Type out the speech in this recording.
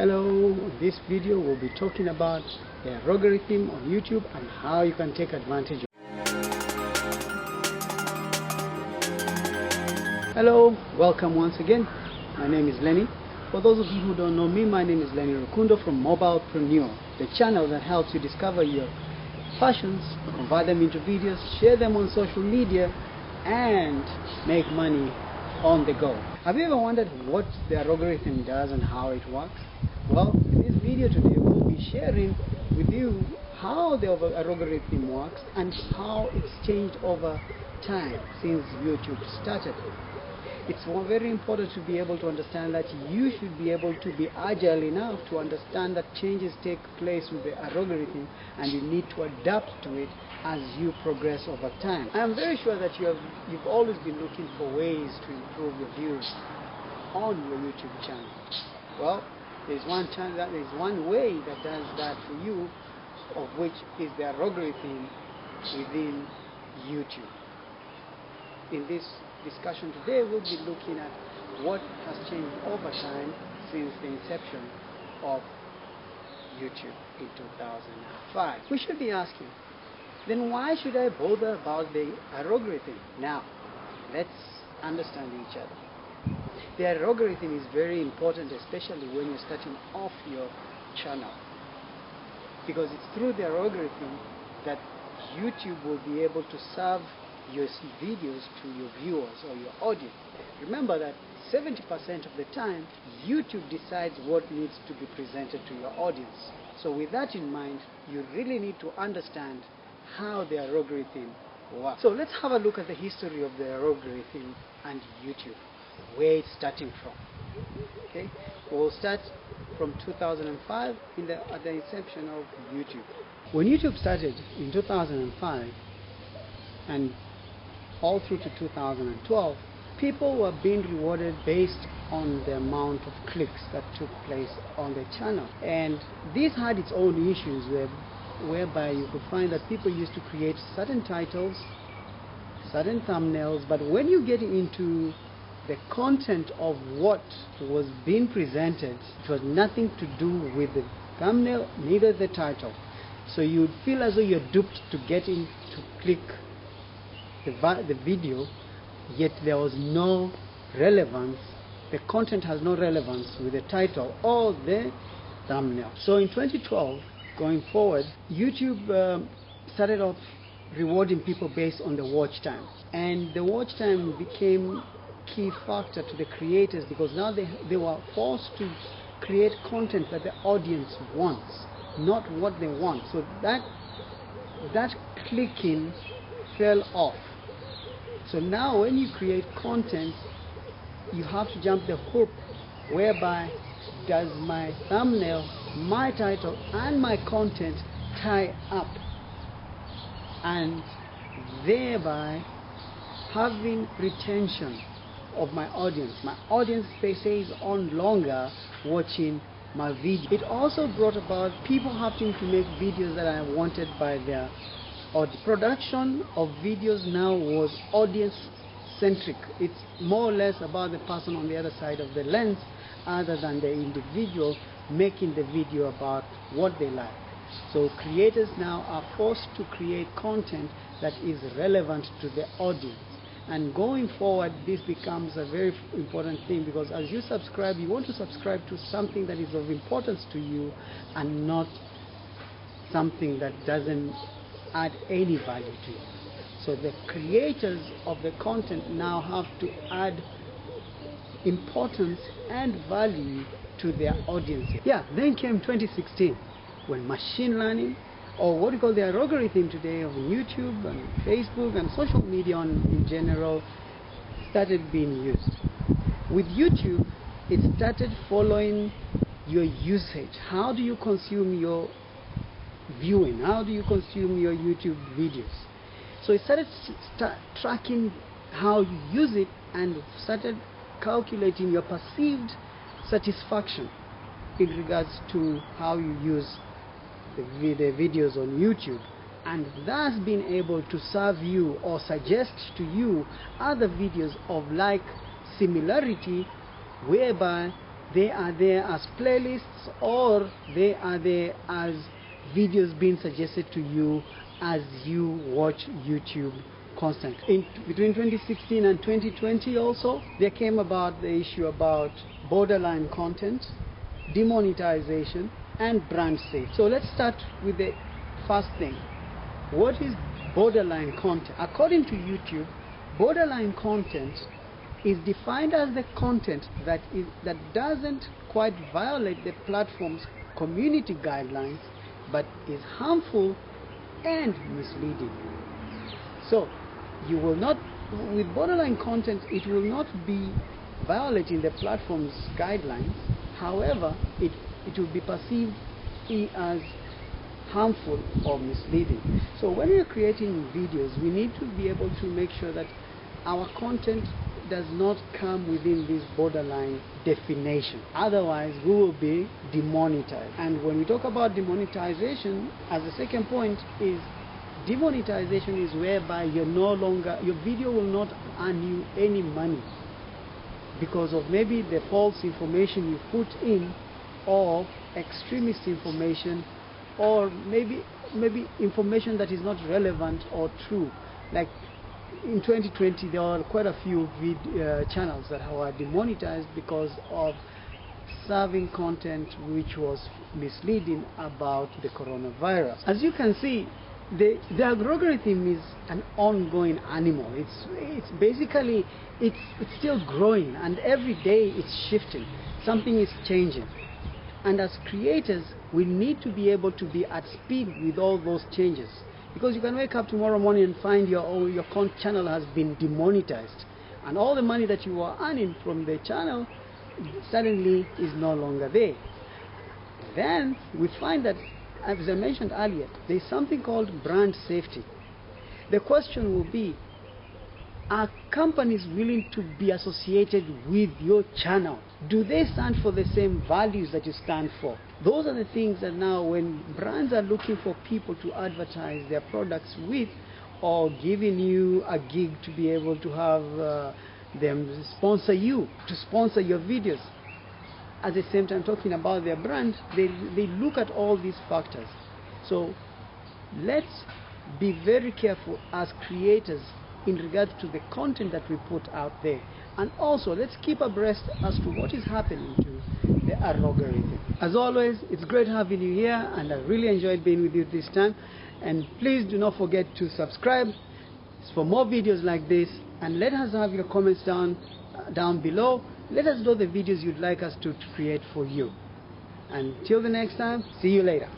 Hello, in this video we'll be talking about the algorithm on YouTube and how you can take advantage of it. Hello, welcome once again. My name is Lenny. For those of you who don't know me, my name is Lenny Rukundo from Mobilepreneur, the channel that helps you discover your passions, convert them into videos, share them on social media, and make money on the go. Have you ever wondered what the algorithm does and how it works? Well, in this video today we'll be sharing with you how the algorithm works and how it's changed over time since YouTube started. It's very important to be able to understand that you should be able to be agile enough to understand that changes take place with the algorithm and you need to adapt to it as you progress over time. I am very sure that you've always been looking for ways to improve your views on your YouTube channel. Well, there's one way that does that for you, of which is the algorithm within YouTube. In this discussion today, we'll be looking at what has changed over time since the inception of YouTube in 2005. We should be asking, then why should I bother about the algorithm? Now, let's understand each other. The algorithm is very important, especially when you're starting off your channel, because it's through the algorithm that YouTube will be able to serve your videos to your viewers or your audience. Remember that 70% of the time, YouTube decides what needs to be presented to your audience. So with that in mind, you really need to understand how the algorithm works. So let's have a look at the history of the algorithm and YouTube, where it's starting from. Okay, we'll start from 2005 at the inception of YouTube. When YouTube started in 2005 and all through to 2012, people were being rewarded based on the amount of clicks that took place on the channel. And this had its own issues whereby you could find that people used to create certain titles, certain thumbnails, but when you get into the content of what was being presented, it was nothing to do with the thumbnail, neither the title. So you'd feel as though you're duped to get in to click the video, yet there was no relevance. The content has no relevance with the title or the thumbnail. So in 2012, going forward, YouTube started off rewarding people based on the watch time, and the watch time became key factor to the creators, because now they were forced to create content that the audience wants, not what they want. So that clicking fell off. So now when you create content, you have to jump the hoop, whereby does my thumbnail, my title, and my content tie up, and thereby having retention of my audience. My audience stays on longer watching my video. It also brought about people having to make videos that are wanted by their audience. Production of videos now was audience centric. It's more or less about the person on the other side of the lens, other than the individual making the video about what they like. So creators now are forced to create content that is relevant to the audience. And going forward, this becomes a very important thing, because as you subscribe, you want to subscribe to something that is of importance to you and not something that doesn't add any value to you. So the creators of the content now have to add importance and value to their audience. Yeah, then came 2016, when machine learning, or what we call the algorithm today of YouTube and Facebook and social media in general, started being used. With YouTube, it started following your usage. How do you consume your viewing? How do you consume your YouTube videos? So it started tracking how you use it and started calculating your perceived satisfaction in regards to how you use the videos on YouTube, and thus being able to serve you or suggest to you other videos of like similarity, whereby they are there as playlists, or they are there as videos being suggested to you as you watch YouTube constantly. Between 2016 and 2020 also, there came about the issue about borderline content, demonetization, and brand safety. So let's start with the first thing. What is borderline content? According to YouTube, borderline content is defined as the content that doesn't quite violate the platform's community guidelines, but is harmful and misleading. So you will not, with borderline content, it will not be violating the platform's guidelines. However, it will be perceived as harmful or misleading. So when we are creating videos, we need to be able to make sure that our content does not come within this borderline definition. Otherwise, we will be demonetized. And when we talk about demonetization, as the second point is, demonetization is whereby your video will not earn you any money because of maybe the false information you put in, or extremist information, or maybe information that is not relevant or true. Like in 2020, there were quite a few channels that were demonetized because of serving content which was misleading about the coronavirus. As you can see, the algorithm is an ongoing animal. It's basically it's still growing, and every day it's shifting. Something is changing, and as creators, we need to be able to be at speed with all those changes, because you can wake up tomorrow morning and find your channel has been demonetized, and all the money that you were earning from the channel suddenly is no longer there. Then we find that, as I mentioned earlier, there's something called brand safety. The question will be, are companies willing to be associated with your channel? Do they stand for the same values that you stand for? Those are the things that now, when brands are looking for people to advertise their products with, or giving you a gig to be able to have them sponsor you, to sponsor your videos, at the same time talking about their brand, they look at all these factors. So let's be very careful as creators in regards to the content that we put out there, and also let's keep abreast as to what is happening to the algorithm. As always, it's great having you here, and I really enjoyed being with you this time. And please do not forget to subscribe for more videos like this, and let us have your comments down below. Let us know the videos you'd like us to create for you. Until the next time, see you later.